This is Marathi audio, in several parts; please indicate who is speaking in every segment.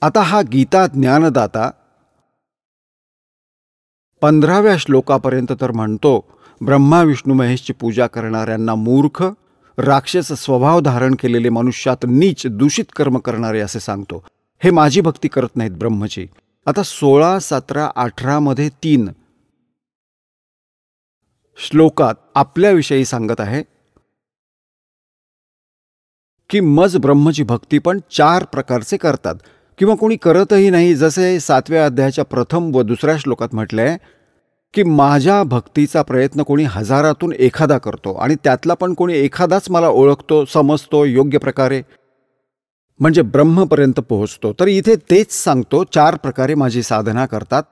Speaker 1: आता हा गीता ज्ञानदाता 15व्या श्लोकापर्यंत तर म्हणतो, ब्रह्मा विष्णू महेशची पूजा करणाऱ्यांना मूर्ख, राक्षस स्वभाव धारण केलेले, मनुष्यात नीच दूषित कर्म करणारे असे सांगतो. हे माझी भक्ती करत नाहीत ब्रह्मची. आता 16, 17, 18 मध्ये 3 श्लोकात आपल्याविषयी सांगत आहे की मज ब्रह्मची भक्ती पण 4 प्रकारचे करतात किंवा कोणी करतही नाही. जसे 7व्या अध्यायाच्या प्रथम व 2ऱ्या श्लोकात म्हटलंय की माझ्या भक्तीचा प्रयत्न कोणी हजारातून एखादा करतो आणि त्यातला पण कोणी एखादाच मला ओळखतो, समजतो योग्य प्रकारे, म्हणजे ब्रह्मपर्यंत पोहोचतो. तर इथे तेच सांगतो, 4 प्रकारे माझी साधना करतात,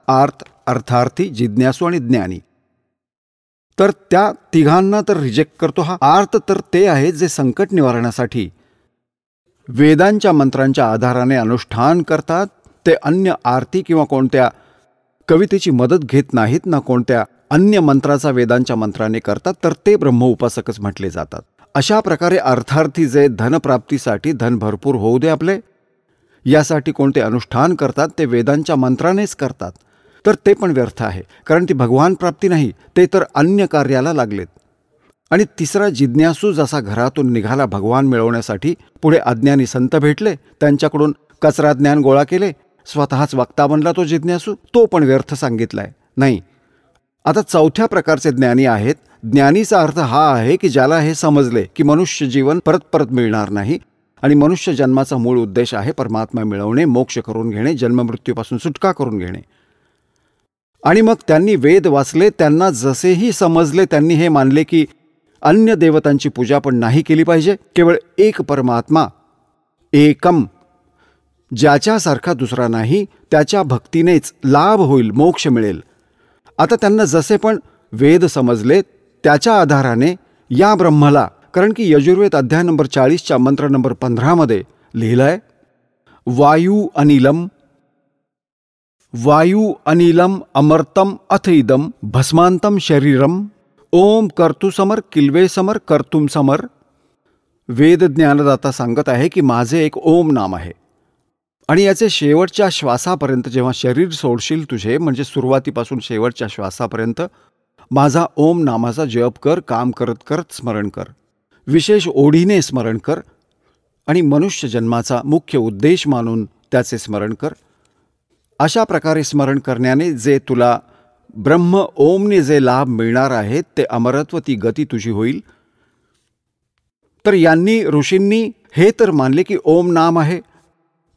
Speaker 1: अर्थार्थी, जिज्ञासू आणि ज्ञानी. तर त्या तिघांना तर रिजेक्ट करतो हा. आर्त तर ते आहेत जे संकट निवारणासाठी वेदांच्या मंत्रांच्या आधाराने अनुष्ठान करतात. ते अन्य आरती किंवा कोणत्या कवितेची मदत घेत नाहीत, ना कोणत्या अन्य मंत्राचा वेदांच्या मंत्राने करतात, तर ते ब्रह्मउपासकच म्हटले जातात. अशा प्रकारे अर्थार्थी जे धनप्राप्तीसाठी, धन भरपूर होऊ दे आपले, यासाठी कोणते अनुष्ठान करतात ते वेदांच्या मंत्रानेच करतात, तर ते पण व्यर्थ आहे, कारण ती भगवान प्राप्ती नाही, ते तर अन्य कार्याला लागलेत. आणि तिसरा जिज्ञासू जसा घरातून निघाला भगवान मिळवण्यासाठी, पुढे अज्ञानी संत भेटले, त्यांच्याकडून कचरा ज्ञान गोळा केले, स्वतःच वक्ता बनला तो जिज्ञासू, तो पण व्यर्थ सांगितलाय. नाही. आता 4थ्या प्रकारचे ज्ञानी आहेत. ज्ञानीचा अर्थ हा आहे की ज्याला हे समजले की मनुष्य जीवन परत परत मिळणार नाही आणि मनुष्य जन्माचा मूळ उद्देश आहे परमात्मा मिळवणे, मोक्ष करून घेणे, जन्ममृत्यूपासून सुटका करून घेणे. आणि मग त्यांनी वेद वाचले, त्यांना जसेही समजले त्यांनी हे मानले की अन्य देवतांची पूजा पण नाही केली पाहिजे, केवळ एक परमात्मा, एकम, ज्याच्यासारखा दुसरा नाही, त्याच्या भक्तीनेच लाभ होईल, मोक्ष मिळेल. आता त्यांना जसे पण वेद समजले त्याच्या आधाराने या ब्रह्मला, कारण की यजुर्वेद अध्याय नंबर 40च्या मंत्र नंबर 15 मध्ये लिहिलंय, वायू अनिलम अमर्तम अथ इदम भस्मांतम शरीरम ओम कर्तु समर किल्वे समर कर्तुम समर. वेद ज्ञानदाता सांगत आहे की माझे एक ओम नाम आहे आणि याचे शेवटच्या श्वासापर्यंत, जेव्हा शरीर सोडशील तुझे, म्हणजे सुरुवातीपासून शेवटच्या श्वासापर्यंत माझा ओम नामाचा जप कर, काम करत करत स्मरण कर, विशेष ओढीने स्मरण कर आणि मनुष्य जन्माचा मुख्य उद्देश मानून त्याचे स्मरण कर. अशा प्रकारे स्मरण करण्याने जे तुला ब्रह्म ओमने जे लाभ मिळणार आहेत ते अमरत्व, ती गती तुझी होईल. तर यांनी, ऋषींनी हे तर मानले की ओम नाम आहे,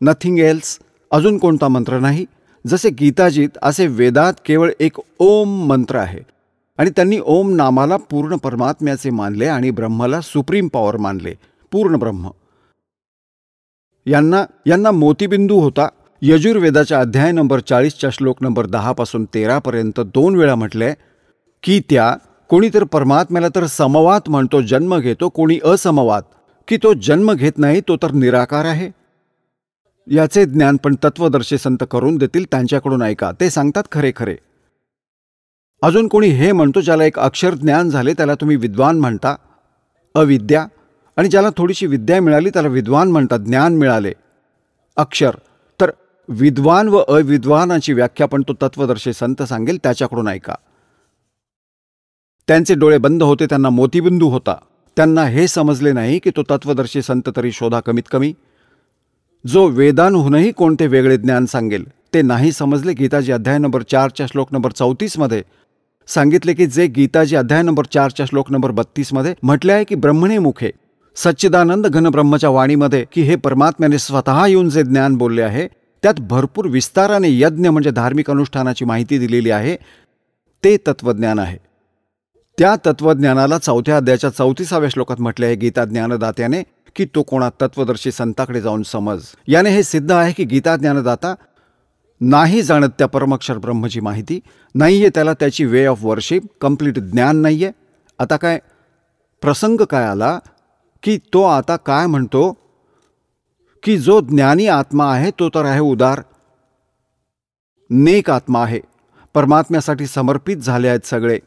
Speaker 1: नथिंग एल्स, अजून कोणता मंत्र नाही. जसे गीताजीत असे वेदात केवळ एक ओम मंत्र आहे आणि त्यांनी ओम नामाला पूर्ण परमात्म्याचे मानले आणि ब्रह्माला सुप्रीम पॉवर मानले, पूर्ण ब्रह्म. यांना मोतीबिंदू होता. यजुर्वेदाच्या अध्याय नंबर 40च्या श्लोक नंबर 10 पासून 13 पर्यंत 2 वेळा म्हटलंय की त्या कोणी तर परमात्म्याला तर समवात म्हणतो, जन्म घेतो, कोणी असमवात की तो जन्म घेत नाही, तो तर निराकार आहे. याचे ज्ञान पण तत्वदर्शी संत करून देतील, त्यांच्याकडून ऐका, ते सांगतात खरे खरे. अजून कोणी हे म्हणतो, ज्याला एक अक्षर ज्ञान झाले त्याला तुम्ही विद्वान म्हणता, अविद्या, आणि ज्याला थोडीशी विद्या मिळाली त्याला विद्वान म्हणतात, ज्ञान मिळाले, अक्षर. तर विद्वान व अविद्वानाची व्याख्या पण तो तत्वदर्शी संत सांगेल, त्याच्याकडून ऐका. त्यांचे डोळे बंद होते, त्यांना मोतीबिंदू होता, त्यांना हे समजले नाही की तो तत्वदर्शी संत तरी शोधा कमीत कमी, जो वेदांहूनही कोणते वेगळे ज्ञान सांगेल. ते नाही समजले. गीताजी अध्याय नंबर 4च्या श्लोक नंबर 34 मध्ये सांगितले की जे गीताजी अध्याय नंबर 4च्या श्लोक नंबर 32 मध्ये म्हटले आहे की ब्रह्मणे मुखे सच्चिदानंद घन ब्रह्मच्या वाणीमध्ये की हे परमात्म्याने स्वतः येऊन जे ज्ञान बोलले आहे त्यात भरपूर विस्ताराने यज्ञ म्हणजे धार्मिक अनुष्ठानाची माहिती दिलेली आहे. ते तत्वज्ञान आहे. त्या तत्वज्ञानाला 4थ्या अध्यायाच्या 34व्या श्लोकात म्हटले आहे गीता ज्ञानदात्याने की तो कोणा तत्वदर्शी संताकडे जाऊन समज. याने हे सिद्ध आहे की गीता ज्ञानदाता नाही जाणत त्या परमक्षर ब्रह्मची माहिती, नाहीये त्याला त्याची वे ऑफ वर्शिप, कंप्लीट ज्ञान नाहीये. आता काय प्रसंग काय आला की तो आता काय म्हणतो की जो ज्ञानी आत्मा आहे तो तर आहे उदार, नेक आत्मा आहे, परमात्म्यासाठी समर्पित झाले आहेत सगळे,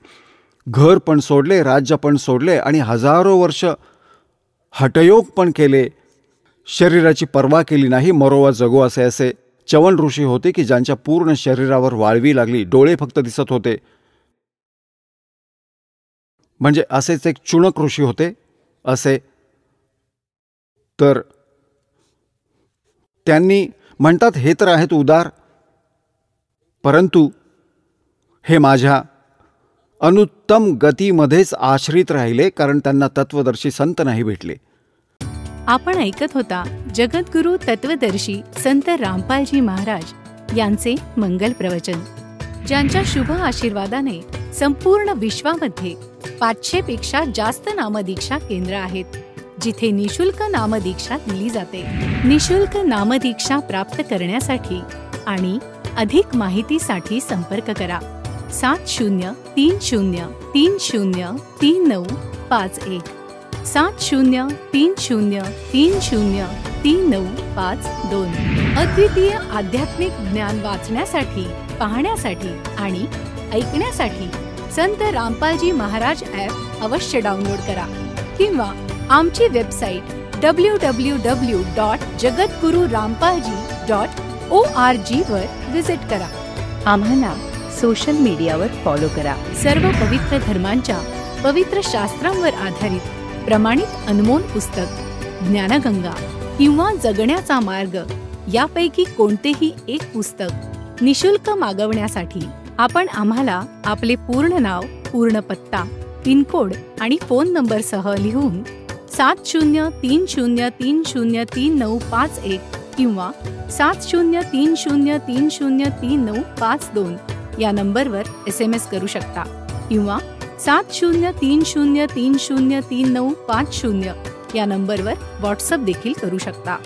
Speaker 1: घर पण सोडले, राज्य पण सोडले आणि हजारो वर्ष हठयोग पण केले, शरीराची पर्वा केली नाही, मरोवा जगो असे च्यवन ऋषी होते की ज्यांच्या पूर्ण शरीरावर वाळवी लागली, डोळे फक्त दिसत होते. म्हणजे असेच एक चुणक ऋषी होते असे. तर त्यांनी म्हणतात हे तर आहेत उदार, परंतु हे माझ्या अनुत्तम गतीमध्येच आश्रित राहिले, कारण त्यांना तत्वदर्शी संत नाही भेटले.
Speaker 2: आपण ऐकत होता जगद्गुरु तत्वदर्शी संत रामपालजी महाराज यांचे मंगल प्रवचन, ज्यांच्या शुभ आशीर्वादाने संपूर्ण विश्वामध्ये 500 पेक्षा जास्त नामदीक्षा केंद्र आहेत, जिथे निशुल्क नामदीक्षा दिली जाते. निशुल्क नामदीक्षा प्राप्त करण्यासाठी आणि अधिक माहितीसाठी संपर्क करा 7030303951 7030303952. अद्वितीय आध्यात्मिक ज्ञान वाचण्यासाठी, पाहण्यासाठी आणि ऐकण्यासाठी संत रामपालजी महाराज ॲप अवश्य डाउनलोड करा किंवा आमची वेबसाईट www.jagadgururampalji.org वर विजिट करा. आम्हाला सोशल मीडियावर फॉलो करा. सर्व पवित्र धर्मांच्या पवित्र शास्त्रांवर आधारित प्रमाणित अनमोल पुस्तक ज्ञानगंगा किंवा जगण्याचा मार्ग यापैकी कोणतेही एक पुस्तक निशुल्क मागवण्यासाठी आपण आम्हाला आपले पूर्ण नाव, पूर्ण पत्ता, पिनकोड आणि फोन नंबरसह लिहून 7030303951 किंवा 7030303952 या नंबरवर SMS करू शकता किंवा 7030303950 या नंबरवर व्हॉट्सअप देखील करू शकता.